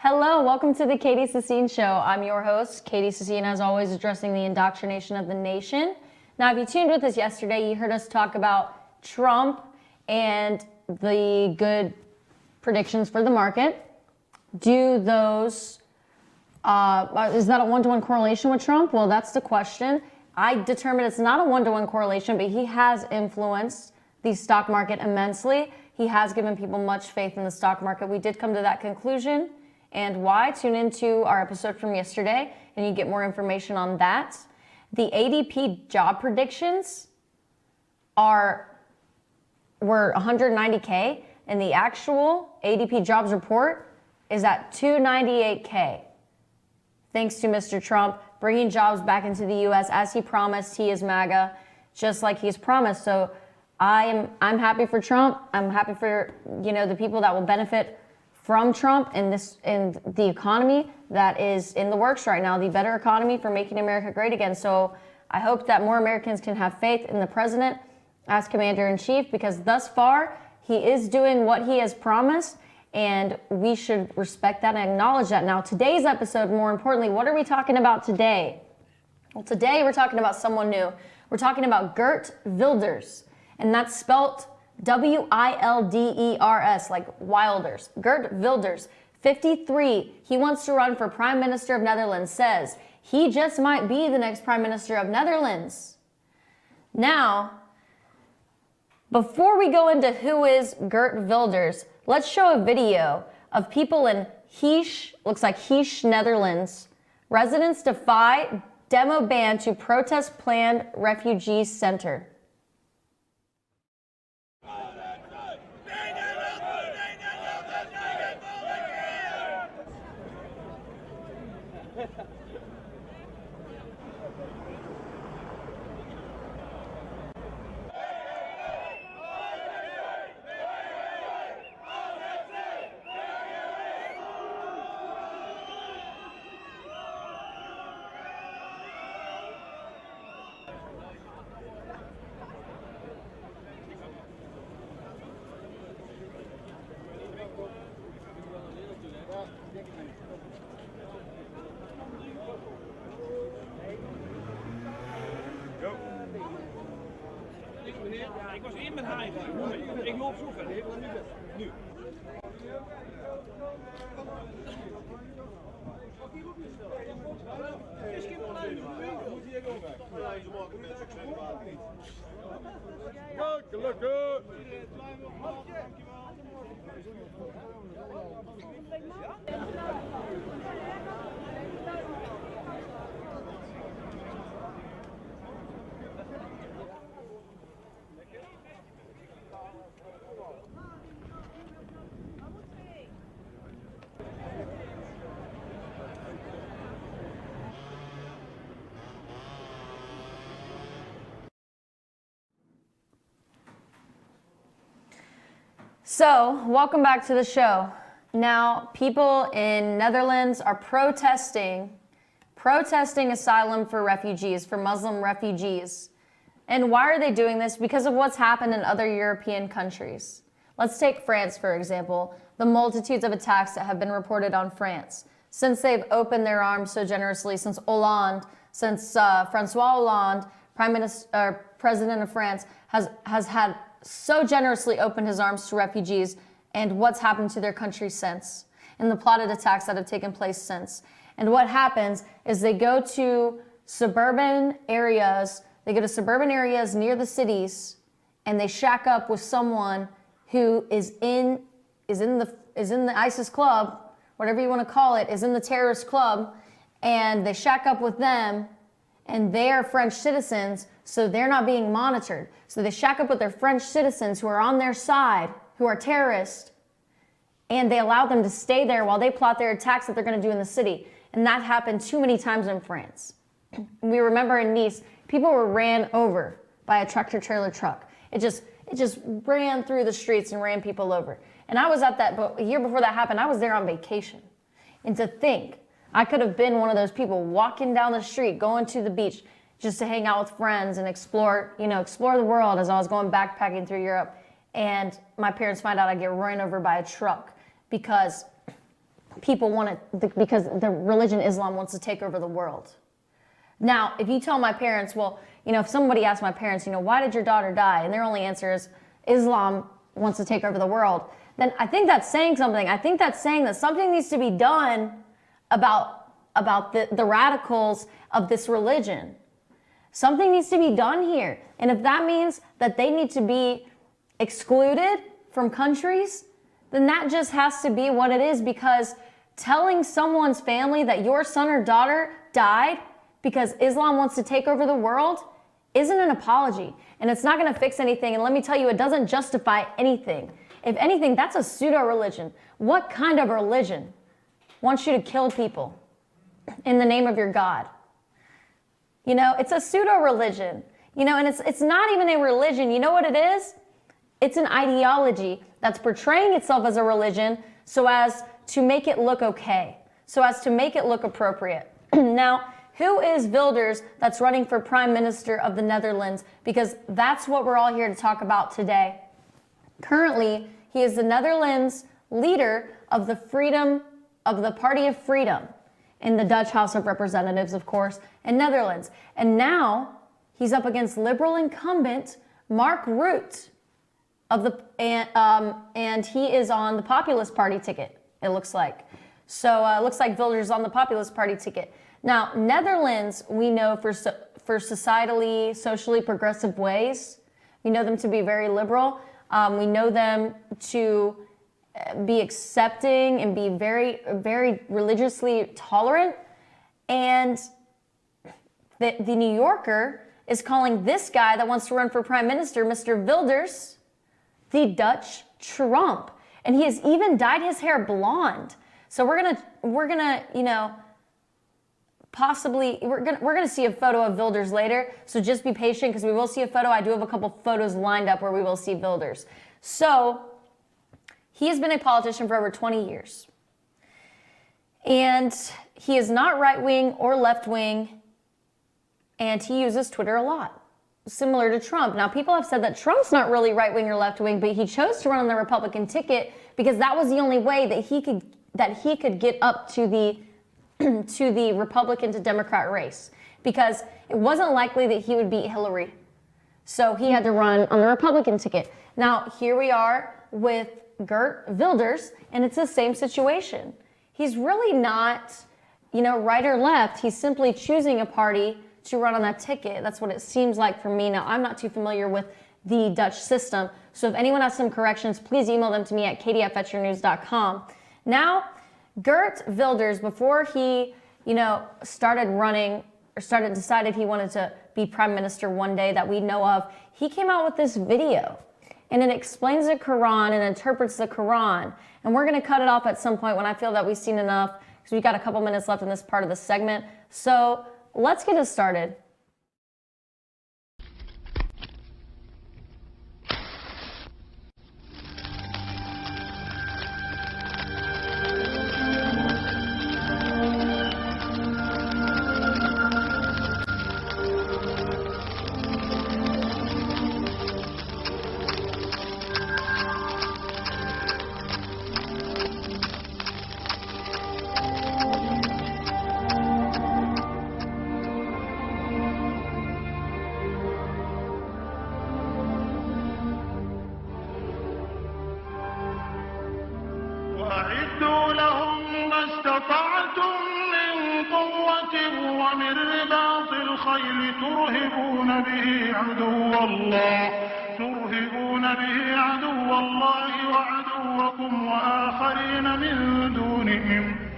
Hello, welcome to the Katie Sassine Show. I'm your host, Katie Sassine, as always, addressing the indoctrination of the nation. Now, if you tuned with us yesterday, you heard us talk about Trump and the good predictions for the market. Do those, is that a one-to-one correlation with Trump? Well, that's the question. I determined it's not a one-to-one correlation, but he has influenced the stock market immensely. He has given people much faith in the stock market. We did come to that conclusion. And why? Tune into our episode from yesterday and you get more information on that. The ADP job predictions were 190K, and the actual ADP jobs report is at 298K. Thanks to Mr. Trump bringing jobs back into the U.S. as he promised. He is MAGA, just like he's promised. So I'm happy for Trump. I'm happy for the people that will benefit from Trump and the economy that is in the works right now, the better economy for making America great again. So I hope that more Americans can have faith in the president as commander-in-chief, because thus far he is doing what he has promised, and we should respect that and acknowledge that. Now, today's episode, more importantly, what are we talking about today? Well, today we're talking about someone new. We're talking about Geert Wilders, and that's spelt Wilders, like Wilders. Geert Wilders, 53. He wants to run for Prime Minister of Netherlands, says he just might be the next Prime Minister of Netherlands. Now, before we go into who is Geert Wilders, let's show a video of people in looks like Heesh, Netherlands. Residents defy demo ban to protest planned refugee center. Ik was in met haar. Ik loop zo ver. Nu. Gelukkig. So, welcome back to the show. Now, people in Netherlands are protesting asylum for refugees, for Muslim refugees. And why are they doing this? Because of what's happened in other European countries. Let's take France, for example. The multitudes of attacks that have been reported on France. Since they've opened their arms so generously, since Francois Hollande, President of France, has had so generously opened his arms to refugees, and what's happened to their country since, and the plotted attacks that have taken place since. And what happens is they go to suburban areas near the cities, and they shack up with someone who is in the ISIS club, whatever you want to call it, is in the terrorist club, and they shack up with them, and they are French citizens, so they're not being monitored. So they shack up with their French citizens who are on their side, who are terrorists, and they allow them to stay there while they plot their attacks that they're going to do in the city. And that happened too many times in France. We remember in Nice, people were ran over by a tractor-trailer truck. It just ran through the streets and ran people over. And I was at that, but a year before that happened, I was there on vacation. And to think, I could have been one of those people walking down the street, going to the beach, just to hang out with friends and explore the world as I was going backpacking through Europe. And my parents find out I get run over by a truck because people want to, because the religion Islam wants to take over the world. Now, if you tell my parents, well, if somebody asks my parents, why did your daughter die? And their only answer is Islam wants to take over the world. Then I think that's saying something. I think that's saying that something needs to be done about the radicals of this religion. Something needs to be done here. And if that means that they need to be excluded from countries, then that just has to be what it is, because telling someone's family that your son or daughter died because Islam wants to take over the world isn't an apology, and it's not going to fix anything. And let me tell you, it doesn't justify anything. If anything, that's a pseudo-religion. What kind of religion wants you to kill people in the name of your God? It's a pseudo-religion, and it's not even a religion. You know what it is? It's an ideology that's portraying itself as a religion so as to make it look okay, so as to make it look appropriate. Now, who is Wilders that's running for Prime Minister of the Netherlands? Because that's what we're all here to talk about today. Currently, he is the Netherlands leader of the Party of Freedom in the Dutch House of Representatives, of course, in Netherlands. And now he's up against liberal incumbent Mark Rutte and he is on the Populist Party ticket, it looks like. So it looks like Wilders is on the Populist Party ticket. Now, Netherlands, we know for societally, socially progressive ways. We know them to be very liberal. We know them to be accepting and be very, very religiously tolerant. And the New Yorker is calling this guy that wants to run for prime minister, Mr. Wilders, the Dutch Trump. And he has even dyed his hair blonde. So we're gonna, possibly, we're gonna see a photo of Wilders later. So just be patient, because we will see a photo. I do have a couple photos lined up where we will see Wilders. So he has been a politician for over 20 years. And he is not right-wing or left-wing, and he uses Twitter a lot, similar to Trump. Now, people have said that Trump's not really right-wing or left-wing, but he chose to run on the Republican ticket because that was the only way that he could get up to the to the Republican to Democrat race, because it wasn't likely that he would beat Hillary. So he had to run on the Republican ticket. Now, here we are with Geert Wilders, and it's the same situation. He's really not, right or left. He's simply choosing a party to run on that ticket. That's what it seems like for me. Now, I'm not too familiar with the Dutch system, so if anyone has some corrections, please email them to me at katie@fetchernews.com. Now, Geert Wilders, before he, started running or decided he wanted to be prime minister one day that we know of, he came out with this video, and it explains the Quran and interprets the Quran. And we're going to cut it off at some point when I feel that we've seen enough, because we've got a couple minutes left in this part of the segment. So let's get it started. وأعدوا لهم ما استطعتم من قوة ومن رباط الخيل ترهبون به عدو الله وعدوكم وآخرين من دونهم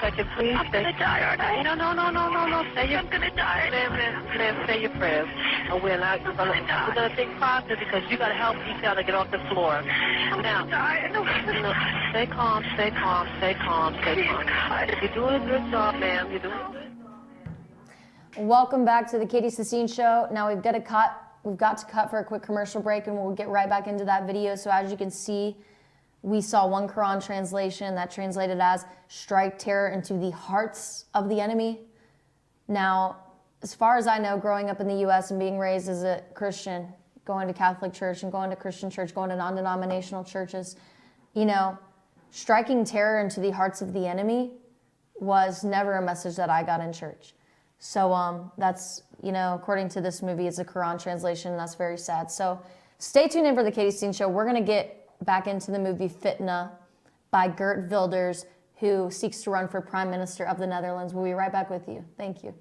Second, please. I'm gonna die, aren't I? No. I'm gonna die. Say your prayers. And we're gonna think positive, because you gotta help each other get off the floor. Now, stay calm. You're doing a good job, ma'am. You're doing good. Welcome back to the Katie Sassine Show. Now we've got to cut for a quick commercial break, and we'll get right back into that video. So as you can see, we saw one Quran translation that translated as strike terror into the hearts of the enemy. Now, as far as I know, growing up in the U.S. and being raised as a Christian, going to Catholic church and going to Christian church, going to non-denominational churches, you know, striking terror into the hearts of the enemy was never a message that I got in church. So that's, you know, according to this movie, it's a Quran translation, and that's very sad. So stay tuned in for the Katie Sassine Show. We're going to get back into the movie Fitna by Geert Wilders, who seeks to run for Prime Minister of the Netherlands. We'll be right back with you. Thank you.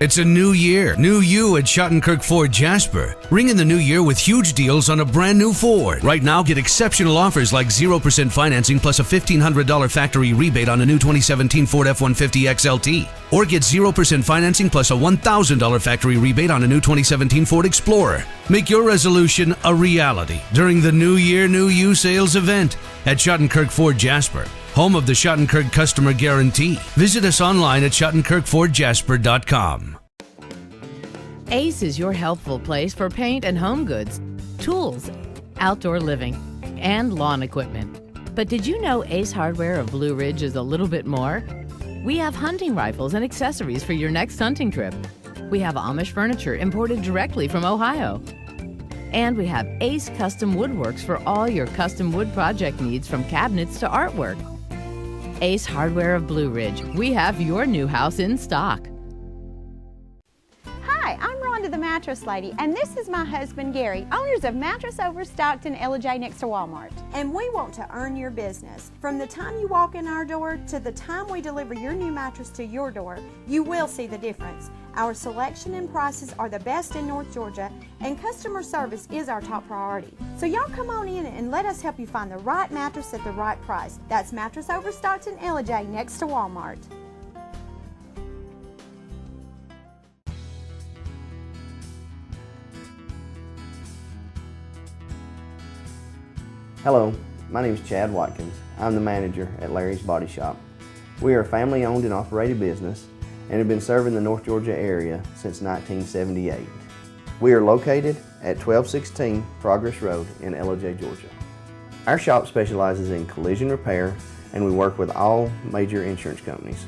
It's a new year, new you at Schottenkirk Ford Jasper. Ring in the new year with huge deals on a brand new Ford. Right now, get exceptional offers like 0% financing plus a $1,500 factory rebate on a new 2017 Ford F-150 XLT. Or get 0% financing plus a $1,000 factory rebate on a new 2017 Ford Explorer. Make your resolution a reality during the New Year, New You sales event at Schottenkirk Ford Jasper, home of the Schottenkirk Customer Guarantee. Visit us online at SchottenkirkFordJasper.com. Ace is your helpful place for paint and home goods, tools, outdoor living, and lawn equipment. But did you know Ace Hardware of Blue Ridge is a little bit more? We have hunting rifles and accessories for your next hunting trip. We have Amish furniture imported directly from Ohio. And we have Ace Custom Woodworks for all your custom wood project needs, from cabinets to artwork. Ace Hardware of Blue Ridge. We have your new house in stock. Hi, I'm Rhonda the Mattress Lady, and this is my husband Gary, owners of Mattress Overstocked in LJ next to Walmart. And we want to earn your business. From the time you walk in our door to the time we deliver your new mattress to your door, you will see the difference. Our selection and prices are the best in North Georgia, and customer service is our top priority. So y'all come on in and let us help you find the right mattress at the right price. That's Mattress Overstocked in LJ next to Walmart. Hello, my name is Chad Watkins. I'm the manager at Larry's Body Shop. We are a family-owned and operated business and have been serving the North Georgia area since 1978. We are located at 1216 Progress Road in LJ, Georgia. Our shop specializes in collision repair, and we work with all major insurance companies.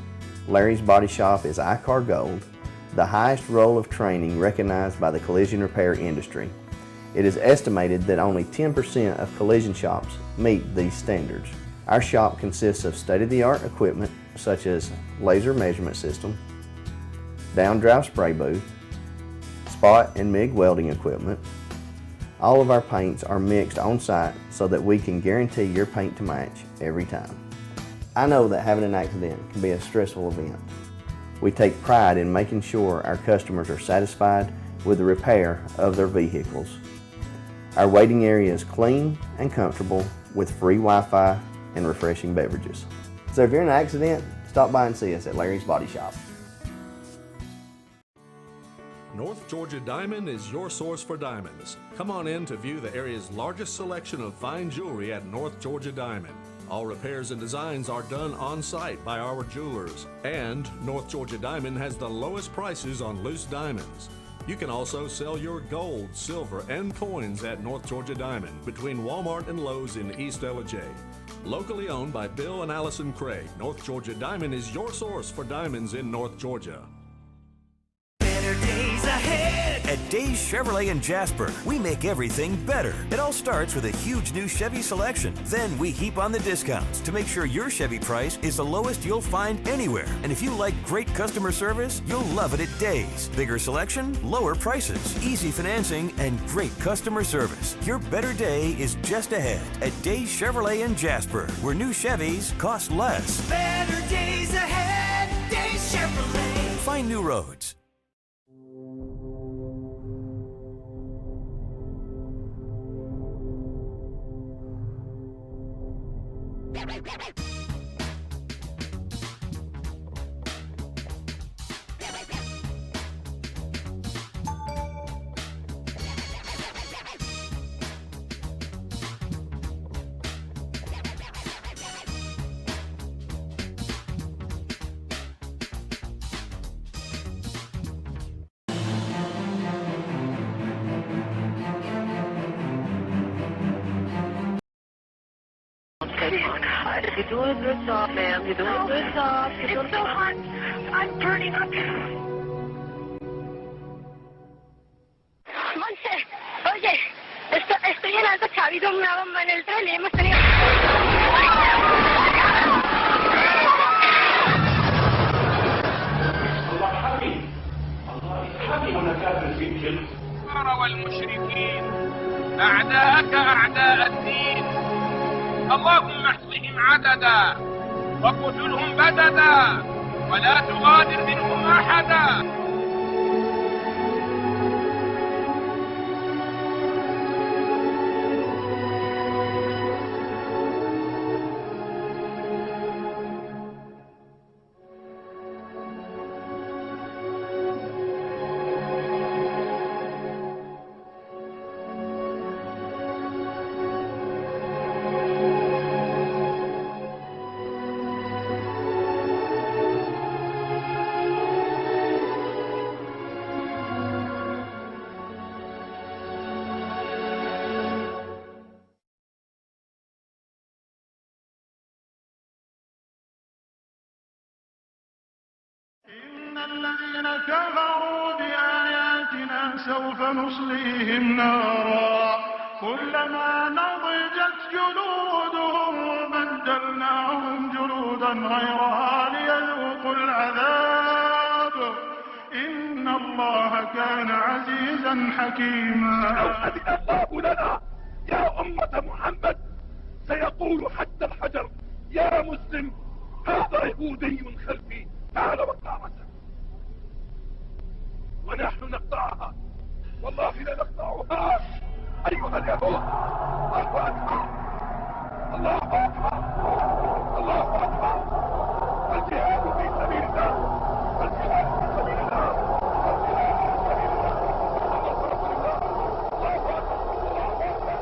Larry's Body Shop is ICAR Gold, the highest role of training recognized by the collision repair industry. It is estimated that only 10% of collision shops meet these standards. Our shop consists of state-of-the-art equipment such as laser measurement system, down-drive spray booth, spot and MIG welding equipment. All of our paints are mixed on-site so that we can guarantee your paint to match every time. I know that having an accident can be a stressful event. We take pride in making sure our customers are satisfied with the repair of their vehicles. Our waiting area is clean and comfortable with free Wi-Fi and refreshing beverages. So if you're in an accident, stop by and see us at Larry's Body Shop. North Georgia Diamond is your source for diamonds. Come on in to view the area's largest selection of fine jewelry at North Georgia Diamond. All repairs and designs are done on-site by our jewelers. And North Georgia Diamond has the lowest prices on loose diamonds. You can also sell your gold, silver, and coins at North Georgia Diamond between Walmart and Lowe's in East LJ. Locally owned by Bill and Allison Craig, North Georgia Diamond is your source for diamonds in North Georgia. Better days ahead. At Days Chevrolet in Jasper, we make everything better. It all starts with a huge new Chevy selection. Then we heap on the discounts to make sure your Chevy price is the lowest you'll find anywhere. And if you like great customer service, you'll love it at Days. Bigger selection, lower prices, easy financing, and great customer service. Your better day is just ahead at Days Chevrolet in Jasper, where new Chevys cost less. Better days ahead, Days Chevrolet. Find new roads. You're doing a good job, ma'am. You're doing a good job. You're doing so hot. I'm burning up. Monse, oye, estoy en Alto Chavido, una bomba en el tren y hemos tenido... والمشركين أعداءك أعداء الدين اللهم احصهم عددا وقتلهم بددا ولا تغادر منهم أحدا. إن الذين كفروا بآياتنا سوف نصليهم نارا كلما نضجت جلودهم بدلناهم جلودا غيرها ليذوقوا العذاب إن الله كان عزيزا حكيما. لو أذن الله لنا يا أمة محمد سيقول حتى الحجر يا مسلم هذا يهودي خلفي تعال وقامته ونحن نقطعها والله لا نقطعها أيها اليهود. الله أكبر الله أكبر الله أكبر. الجهاد في سبيل الله الجهاد في سبيل الله الجهاد في سبيل الله. الله أكبر الله أكبر.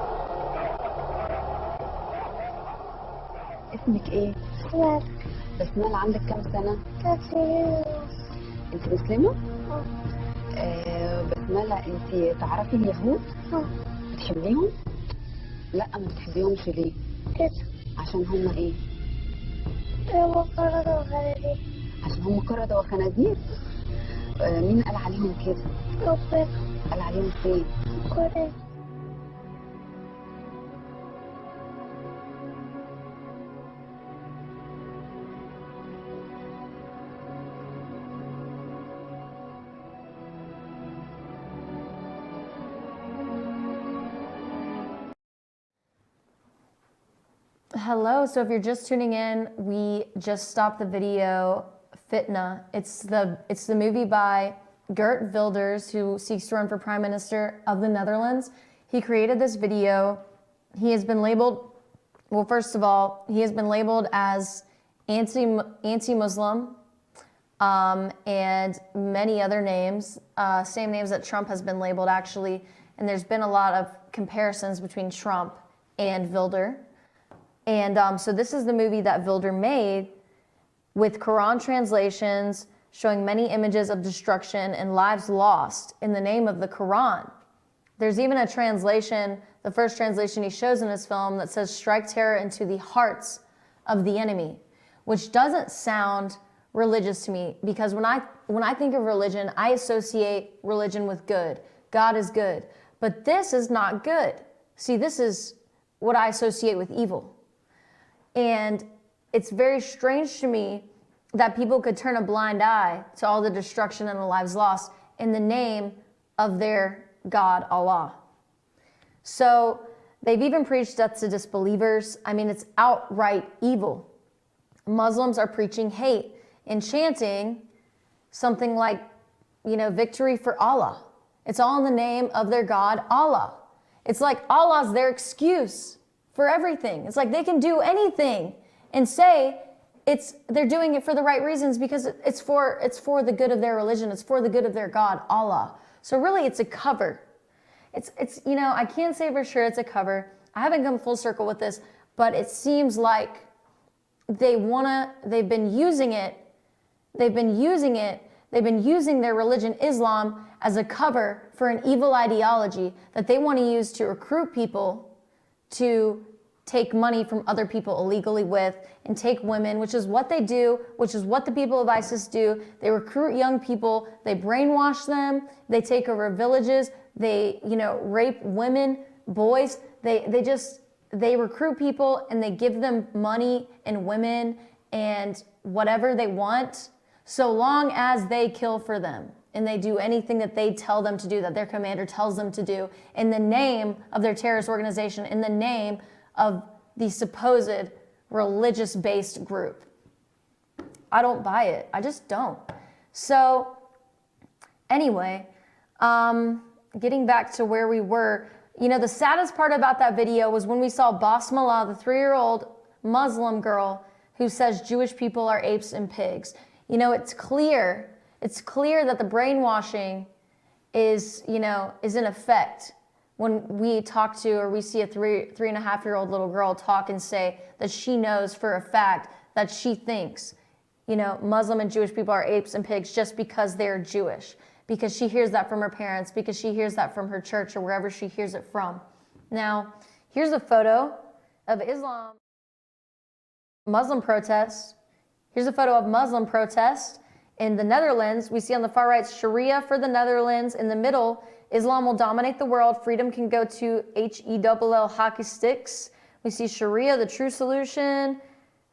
اسمك ايه؟ بسمة. عندك كام سنة؟ 3 انت مسلمة؟ بسمة، انت تعرفي اليهود؟ بتحبيهم؟ لا ما بتحبيهمش ليه؟ كده عشان هم ايه؟ هم قردة وخنازير. عشان هم قردة وخنازير؟ مين قال عليهم كده؟ ربنا. قال عليهم فين؟ القرآن. Hello, so if you're just tuning in, we just stopped the video, Fitna. It's the movie by Geert Wilders, who seeks to run for Prime Minister of the Netherlands. He created this video. He has been labeled, well, first of all, he has been labeled as anti-Muslim and many other names, same names that Trump has been labeled actually, and there's been a lot of comparisons between Trump and Wilder. And so this is the movie that Wilder made with Quran translations showing many images of destruction and lives lost in the name of the Quran. There's even a translation, the first translation he shows in his film, that says strike terror into the hearts of the enemy, which doesn't sound religious to me, because when I think of religion, I associate religion with good. God is good. But this is not good. See, this is what I associate with evil. And it's very strange to me that people could turn a blind eye to all the destruction and the lives lost in the name of their God, Allah. So they've even preached death to disbelievers. I mean, it's outright evil. Muslims are preaching hate and chanting something like, victory for Allah. It's all in the name of their God, Allah. It's like Allah's their excuse for everything. It's like they can do anything and say they're doing it for the right reasons because it's for the good of their religion. It's for the good of their God, Allah. So really it's a cover. It's I can't say for sure it's a cover. I haven't come full circle with this, but it seems like they've been using their religion, Islam, as a cover for an evil ideology that they want to use to recruit people to take money from other people illegally with, and take women, which is what they do, which is what the people of ISIS do. They recruit young people, they brainwash them, they take over villages, they, rape women, boys. They recruit people and they give them money and women and whatever they want, so long as they kill for them. And they do anything that they tell them to do, that their commander tells them to do, in the name of their terrorist organization, in the name of the supposed religious-based group. I don't buy it. I just don't. So anyway, getting back to where we were, the saddest part about that video was when we saw Basmala, the 3-year-old Muslim girl who says Jewish people are apes and pigs. It's clear that the brainwashing is in effect when we talk to, or we see a 3.5-year-old little girl talk and say that she knows for a fact that she thinks, Muslim and Jewish people are apes and pigs just because they're Jewish, because she hears that from her parents, because she hears that from her church or wherever she hears it from. Now, here's a photo of Muslim protests. Here's a photo of Muslim protests in the Netherlands. We see on the far right, Shariah for the Netherlands. In the middle, Islam will dominate the world. Freedom can go to HELL hockey sticks. We see Shariah, the true solution.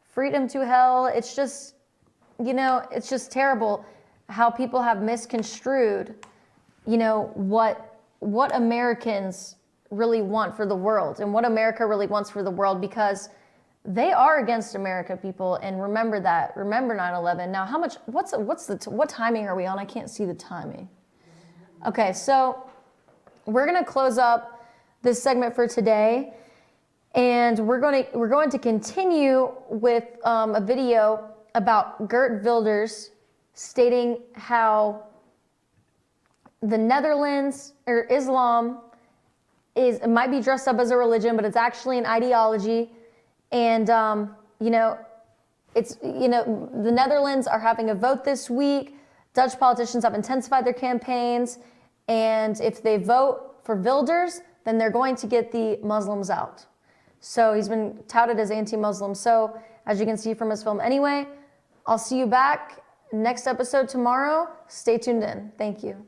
Freedom to hell. It's just, it's just terrible how people have misconstrued, what Americans really want for the world and what America really wants for the world, because they are against America, people, and remember that. Remember 9/11. Now, what timing are we on? I can't see the timing. Okay, so we're going to close up this segment for today, and we're going to continue with a video about Geert Wilders stating how the Netherlands or Islam it might be dressed up as a religion, but it's actually an ideology. And, the Netherlands are having a vote this week. Dutch politicians have intensified their campaigns. And if they vote for Wilders, then they're going to get the Muslims out. So he's been touted as anti-Muslim. So as you can see from his film anyway, I'll see you back next episode tomorrow. Stay tuned in. Thank you.